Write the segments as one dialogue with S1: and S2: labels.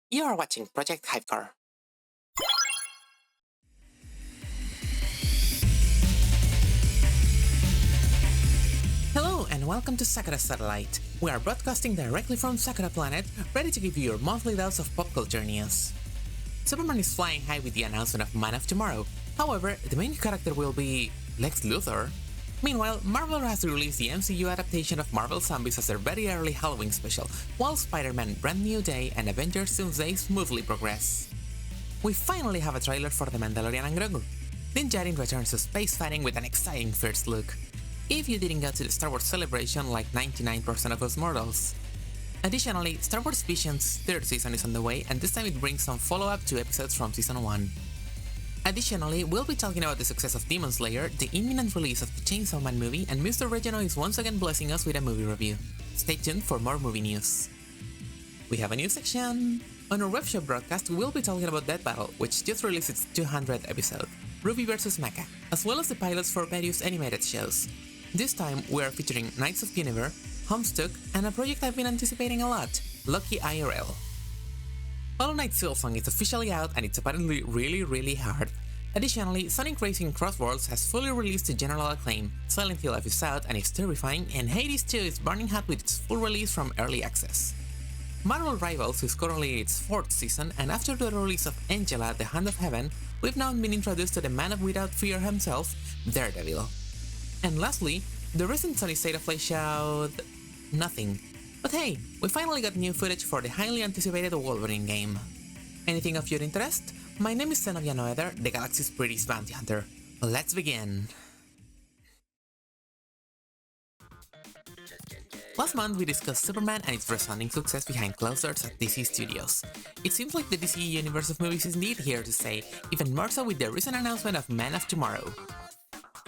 S1: You are watching Project Hypecore. Hello and welcome to Sakura Satellite. We are broadcasting directly from Sakura Planet, ready to give you your monthly dose of pop culture news. Superman is flying high with the announcement of Man of Tomorrow. However, the main character will be Lex Luthor. Meanwhile, Marvel has released the MCU adaptation of Marvel Zombies as their very early Halloween special, while Spider-Man Brand New Day and Avengers Doomsday smoothly progress. We finally have a trailer for The Mandalorian and Grogu. Din Djarin returns to space fighting with an exciting first look. If you didn't go to the Star Wars celebration like 99% of us mortals. Additionally, Star Wars Vision's third season is on the way, and this time it brings some follow-up to episodes from season 1. Additionally, we'll be talking about the success of Demon Slayer, the imminent release of the Chainsaw Man movie, and Mr. Regino is once again blessing us with a movie review. Stay tuned for more movie news. We have a new section! On our Webshow broadcast, we'll be talking about Death Battle, which just released its 200th episode, Ruby vs. Mecha, as well as the pilots for various animated shows. This time, we are featuring Knights of Guinevere, Homestuck, and a project I've been anticipating a lot, Lucky IRL. Hollow Knight Silksong is officially out and it's apparently really hard. Additionally, Sonic Racing Cross Worlds has fully released to general acclaim, Silent Hill F is out and is terrifying, and Hades 2 is burning hot with its full release from early access. Marvel Rivals is currently in its 4th season, and after the release of Angela, the Hand of Heaven, we've now been introduced to the man of without fear himself, Daredevil. And lastly, the recent Sony State of Play showed nothing. But hey, we finally got new footage for the highly anticipated Wolverine game. Anything of your interest? My name is Xenovia Noether, the galaxy's prettiest bounty hunter. Let's begin! Last month we discussed Superman and its resounding success behind closed doors at DC Studios. It seems like the DC universe of movies is indeed here to stay, even more so with the recent announcement of Man of Tomorrow.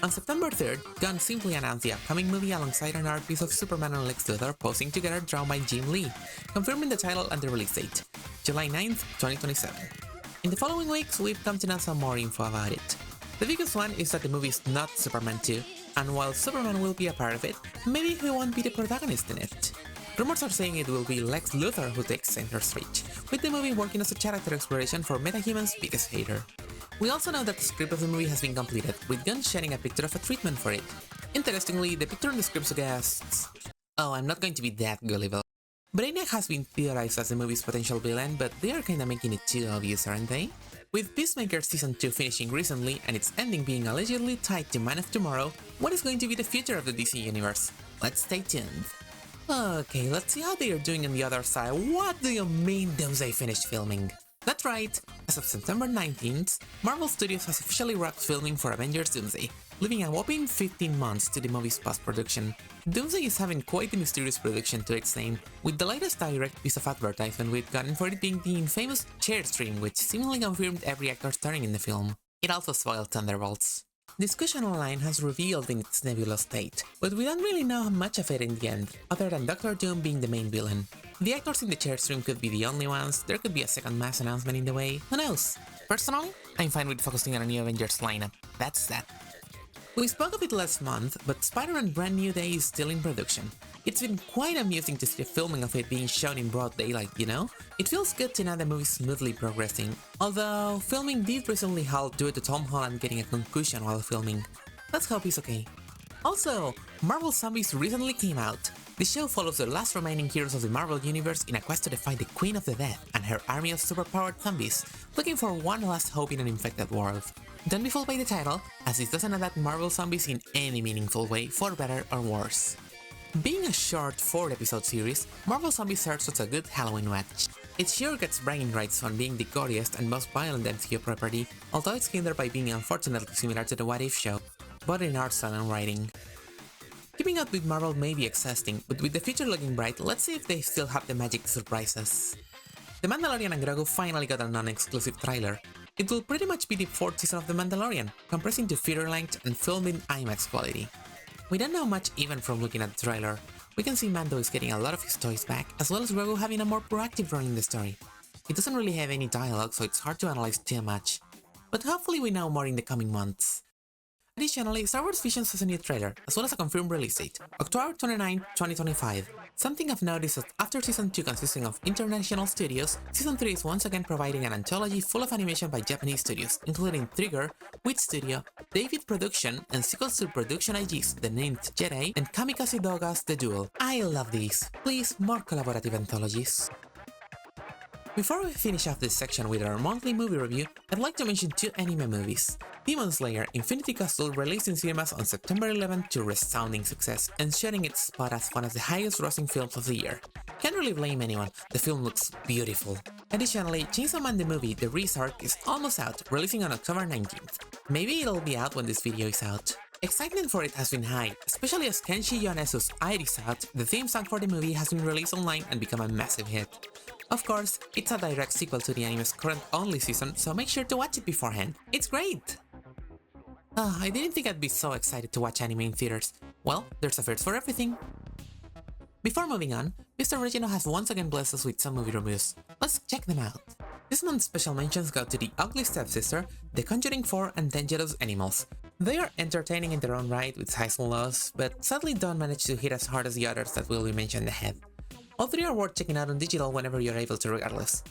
S1: On September 3rd, Gunn simply announced the upcoming movie alongside an art piece of Superman and Lex Luthor posing together drawn by Jim Lee, confirming the title and the release date, July 9th, 2027. In the following weeks, we've come to know some more info about it. The biggest one is that the movie is not Superman 2, and while Superman will be a part of it, maybe he won't be the protagonist in it. Rumors are saying it will be Lex Luthor who takes center stage, with the movie working as a character exploration for MetaHuman's biggest hater. We also know that the script of the movie has been completed, with Gunn sharing a picture of a treatment for it. Interestingly, the picture in the script suggests... Oh, I'm not going to be that gullible. Brainiac has been theorized as the movie's potential villain, but they are kinda making it too obvious, aren't they? With Peacemaker Season 2 finishing recently and its ending being allegedly tied to Man of Tomorrow, what is going to be the future of the DC universe? Let's stay tuned. Okay, let's see how they are doing on the other side. What do you mean Doomsday finished filming? That's right, as of September 19th, Marvel Studios has officially wrapped filming for Avengers Doomsday, leaving a whopping 15 months to the movie's post-production. Doomsday is having quite the mysterious production to its name, with the latest direct piece of advertisement we've gotten for it being the infamous chair stream, which seemingly confirmed every actor starring in the film. It also spoiled Thunderbolts. Discussion online has revealed in its nebulous state, but we don't really know much of it in the end, other than Doctor Doom being the main villain. The actors in the chair stream could be the only ones, there could be a second mass announcement in the way, who knows? Personally, I'm fine with focusing on a new Avengers lineup, that's that. We spoke of it last month, but Spider-Man Brand New Day is still in production. It's been quite amusing to see the filming of it being shown in broad daylight, you know? It feels good to know the movie is smoothly progressing, although filming did recently halt due to Tom Holland getting a concussion while filming. Let's hope he's okay. Also, Marvel Zombies recently came out. The show follows the last remaining heroes of the Marvel Universe in a quest to defy the Queen of the Dead and her army of superpowered zombies, looking for one last hope in an infected world. Don't be fooled by the title, as this doesn't adapt Marvel Zombies in any meaningful way, for better or worse. Being a short 4-episode series, Marvel Zombies serves as a good Halloween watch. It sure gets bragging rights on being the goriest and most violent MCU property, although it's hindered by being unfortunately similar to the What If show, both in art style and writing. Keeping up with Marvel may be exhausting, but with the future looking bright, let's see if they still have the magic to surprise us. The Mandalorian and Grogu finally got a non-exclusive trailer. It will pretty much be the 4th season of The Mandalorian, compressing to feature length and filmed in IMAX quality. We don't know much even from looking at the trailer. We can see Mando is getting a lot of his toys back, as well as Grogu having a more proactive role in the story. It doesn't really have any dialogue, so it's hard to analyze too much. But hopefully we know more in the coming months. Additionally, Star Wars Visions has a new trailer, as well as a confirmed release date, October 29, 2025. Something of note is that after Season 2 consisting of international studios, Season 3 is once again providing an anthology full of animation by Japanese studios, including Trigger, Wit Studio, David Production, and sequels to Production IG's The Ninth Jedi and Kamikaze Doga's The Duel. I love these. Please, more collaborative anthologies. Before we finish off this section with our monthly movie review, I'd like to mention two anime movies. Demon Slayer Infinity Castle released in cinemas on September 11th to resounding success, ensuring its spot as one of the highest grossing films of the year. Can't really blame anyone, the film looks beautiful. Additionally, Chainsaw Man the movie The Resort is almost out, releasing on October 19th. Maybe it'll be out when this video is out. Excitement for it has been high, especially as Kenshi Yonezu's Air is out. The theme song for the movie has been released online and become a massive hit. Of course, it's a direct sequel to the anime's current only season, so make sure to watch it beforehand. It's great! I didn't think I'd be so excited to watch anime in theaters. Well, there's a first for everything. Before moving on, Mr. Regino has once again blessed us with some movie reviews. Let's check them out. This month's special mentions go to The Ugly Stepsister, The Conjuring 4, and Dangerous Animals. They are entertaining in their own right with highs and lows, but sadly don't manage to hit as hard as the others that will be mentioned ahead. All three are worth checking out on digital whenever you're able to regardless.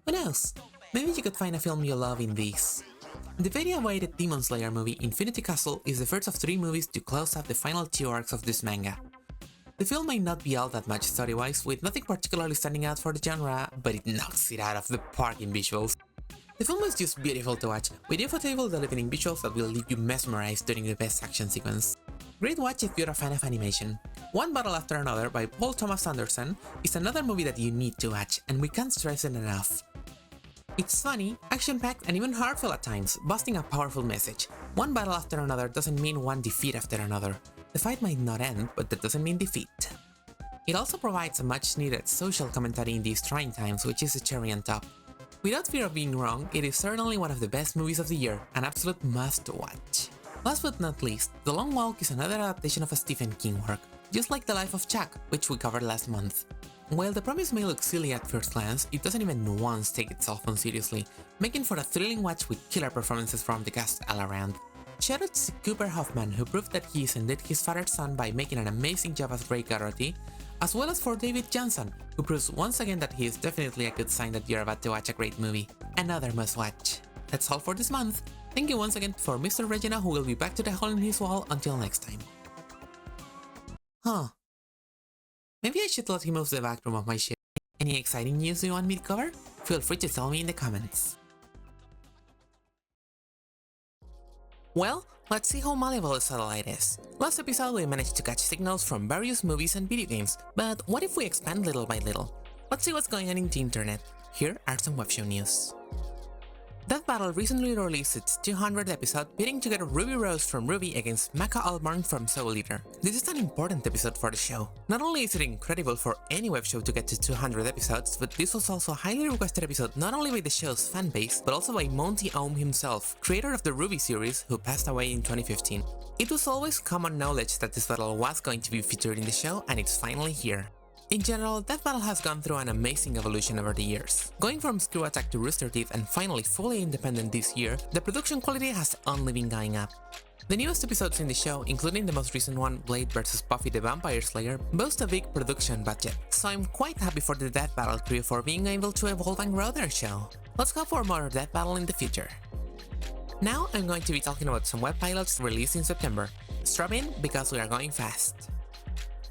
S1: Who knows? Maybe you could find a film you love in these. The very awaited Demon Slayer movie Infinity Castle is the first of 3 movies to close out the final 2 arcs of this manga. The film may not be all that much story-wise, with nothing particularly standing out for the genre, but it knocks it out of the park in visuals. The film is just beautiful to watch, with Ufotable delivering visuals that will leave you mesmerized during the best action sequence. Great watch if you're a fan of animation. One Battle After Another by Paul Thomas Anderson is another movie that you need to watch, and we can't stress it enough. It's funny, action-packed, and even heartfelt at times, boasting a powerful message. One battle after another doesn't mean one defeat after another. The fight might not end, but that doesn't mean defeat. It also provides a much-needed social commentary in these trying times, which is a cherry on top. Without fear of being wrong, it is certainly one of the best movies of the year, an absolute must-watch. Last but not least, The Long Walk is another adaptation of a Stephen King work, just like The Life of Chuck, which we covered last month. While the premise may look silly at first glance, it doesn't even once take itself on seriously, making for a thrilling watch with killer performances from the cast all around. Shoutouts to Cooper Hoffman, who proved that he is indeed his father's son by making an amazing job as Ray Garrity, as well as for David Johnson, who proves once again that he is definitely a good sign that you're about to watch a great movie. Another must-watch. That's all for this month. Thank you once again for Mr. Regina, who will be back to the hole in his wall until next time. Maybe I should let him move to the back room of my ship. Any exciting news you want me to cover? Feel free to tell me in the comments. Well, let's see how malleable the satellite is. Last episode we managed to catch signals from various movies and video games, but what if we expand little by little? Let's see what's going on in the internet. Here are some Webshow news. Death Battle recently released its 200th episode, pitting together Ruby Rose from RWBY against Maka Albarn from Soul Eater. This is an important episode for the show. Not only is it incredible for any web show to get to 200 episodes, but this was also a highly requested episode not only by the show's fanbase, but also by Monty Oum himself, creator of the RWBY series, who passed away in 2015. It was always common knowledge that this battle was going to be featured in the show, and it's finally here. In general, Death Battle has gone through an amazing evolution over the years. Going from Screw Attack to Rooster Teeth and finally fully independent this year, the production quality has only been going up. The newest episodes in the show, including the most recent one, Blade vs Buffy the Vampire Slayer, boast a big production budget, so I'm quite happy for the Death Battle crew for being able to evolve and grow their show. Let's go for more Death Battle in the future. Now I'm going to be talking about some web pilots released in September. Strap in because we are going fast.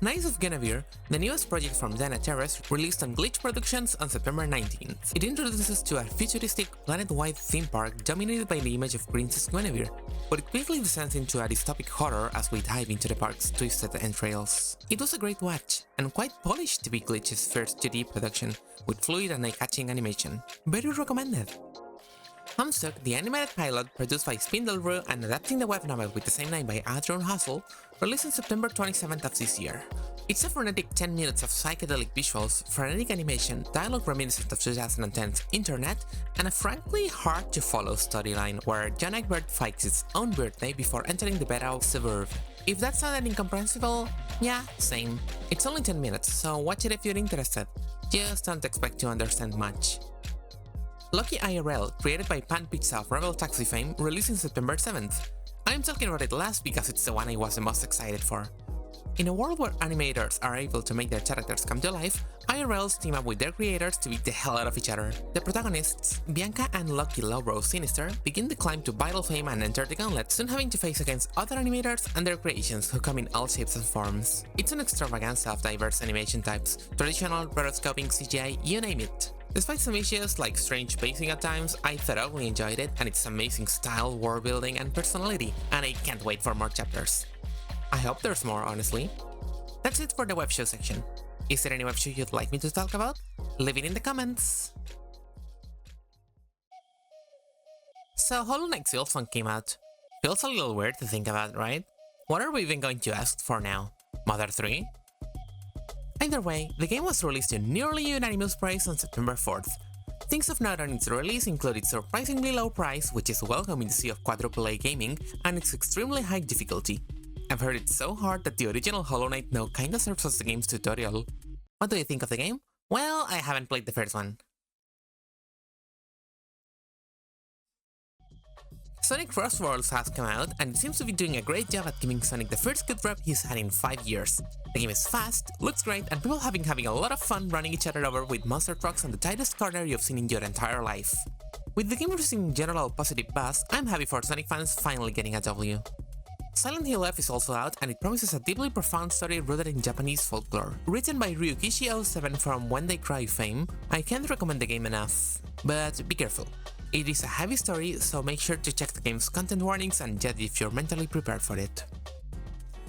S1: Knights of Xenovia, the newest project from Dana Terrace, released on Glitch Productions on September 19th. It introduces us to a futuristic, planet-wide theme park dominated by the image of Princess Guinevere, but it quickly descends into a dystopic horror as we dive into the park's twisted entrails. It was a great watch, and quite polished to be Glitch's first 2D production, with fluid and eye-catching animation. Very recommended! Homestuck, the animated pilot produced by Spindle and adapting the web novel with the same name by Adrian Hustle, released on September 27th of this year. It's a frenetic 10 minutes of psychedelic visuals, frenetic animation, dialogue reminiscent of 2010's internet, and a frankly hard-to-follow storyline where John Egbert fights its own birthday before entering the beta of Suburb. If that sounded incomprehensible, yeah, same. It's only 10 minutes, so watch it if you're interested. Just don't expect to understand much. Lucky IRL, created by Pan Pizza of Rebel Taxi fame, released in September 7th. I'm talking about it last because it's the one I was the most excited for. In a world where animators are able to make their characters come to life, IRLs team up with their creators to beat the hell out of each other. The protagonists, Bianca and Lucky Lowbrow Sinister, begin the climb to vital fame and enter the gauntlet, soon having to face against other animators and their creations who come in all shapes and forms. It's an extravaganza of diverse animation types, traditional, rotoscoping, CGI, you name it. Despite some issues like strange pacing at times, I thoroughly enjoyed it and its amazing style, world building and personality, and I can't wait for more chapters. I hope there's more, honestly. That's it for the Webshow section. Is there any Webshow you'd like me to talk about? Leave it in the comments! So Hollow Knight Silksong came out. Feels a little weird to think about, right? What are we even going to ask for now? Mother 3? Either way, the game was released to nearly unanimous praise on September 4th. Things of note on its release include its surprisingly low price, which is welcome in the sea of quadruple-A gaming, and its extremely high difficulty. I've heard it so hard that the original Hollow Knight now kinda serves as the game's tutorial. What do you think of the game? Well, I haven't played the first one. Sonic Cross Worlds has come out, and it seems to be doing a great job at giving Sonic the first good rep he's had in 5 years. The game is fast, looks great, and people have been having a lot of fun running each other over with monster trucks on the tightest corner you've seen in your entire life. With the game receiving general positive buzz, I'm happy for Sonic fans finally getting a W. Silent Hill F is also out, and it promises a deeply profound story rooted in Japanese folklore. Written by Ryukishi07 from When They Cry fame, I can't recommend the game enough. But be careful. It is a heavy story, so make sure to check the game's content warnings and judge if you're mentally prepared for it.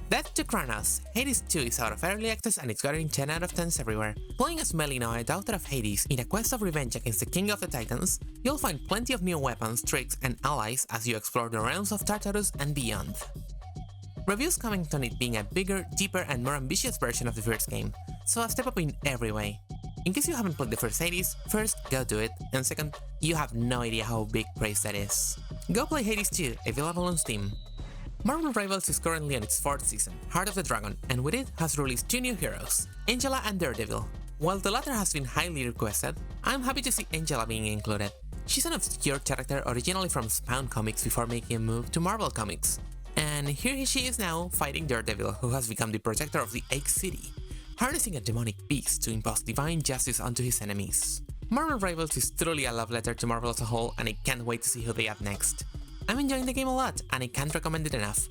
S1: Death to Kronos. Hades 2 is out of early access and it's getting 10 out of 10s everywhere. Playing as Melina, a daughter of Hades, in a quest of revenge against the King of the Titans, you'll find plenty of new weapons, tricks, and allies as you explore the realms of Tartarus and beyond. Reviews comment on it being a bigger, deeper, and more ambitious version of the first game, so a step up in every way. In case you haven't played the first Hades, first, go do it, and second, you have no idea how big praise that is. Go play Hades 2, available on Steam. Marvel Rivals is currently on its 4th season, Heart of the Dragon, and with it has released 2 new heroes, Angela and Daredevil. While the latter has been highly requested, I'm happy to see Angela being included. She's an obscure character originally from Spawn Comics before making a move to Marvel Comics. And here she is now, fighting Daredevil, who has become the protector of the Egg City, harnessing a demonic beast to impose divine justice onto his enemies. Marvel Rivals is truly a love letter to Marvel as a whole, and I can't wait to see who they add next. I'm enjoying the game a lot, and I can't recommend it enough.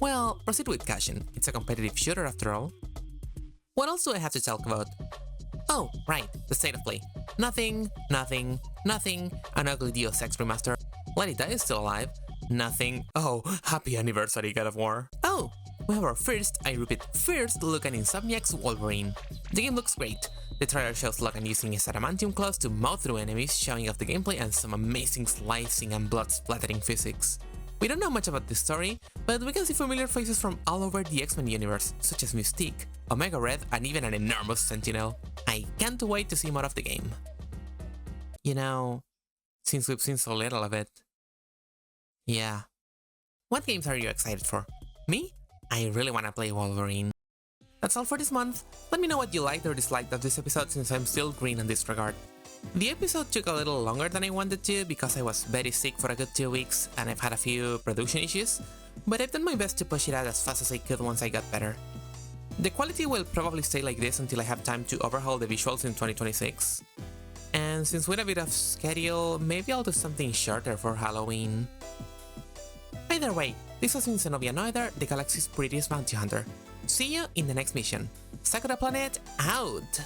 S1: Well, proceed with caution, it's a competitive shooter after all. What else do I have to talk about? Oh, right, the state of play. Nothing, an ugly Deus Ex remaster. Let It Die is still alive. Nothing. Oh, happy anniversary, God of War. Oh, we have our first, I repeat, first look at Insomniac's Wolverine. The game looks great. The trailer shows Logan using his adamantium claws to mow through enemies, showing off the gameplay and some amazing slicing and blood-splattering physics. We don't know much about the story, but we can see familiar faces from all over the X-Men universe, such as Mystique, Omega Red, and even an enormous Sentinel. I can't wait to see more of the game. You know, since we've seen so little of it. Yeah. What games are you excited for? Me? I really wanna play Wolverine. That's all for this month. Let me know what you liked or disliked of this episode since I'm still green in this regard. The episode took a little longer than I wanted to because I was very sick for a good 2 weeks and I've had a few production issues, but I've done my best to push it out as fast as I could once I got better. The quality will probably stay like this until I have time to overhaul the visuals in 2026. And since we're a bit off schedule, maybe I'll do something shorter for Halloween. Either way, this has been Xenovia Noether, the galaxy's prettiest bounty hunter. See you in the next mission. Sakura Planet out!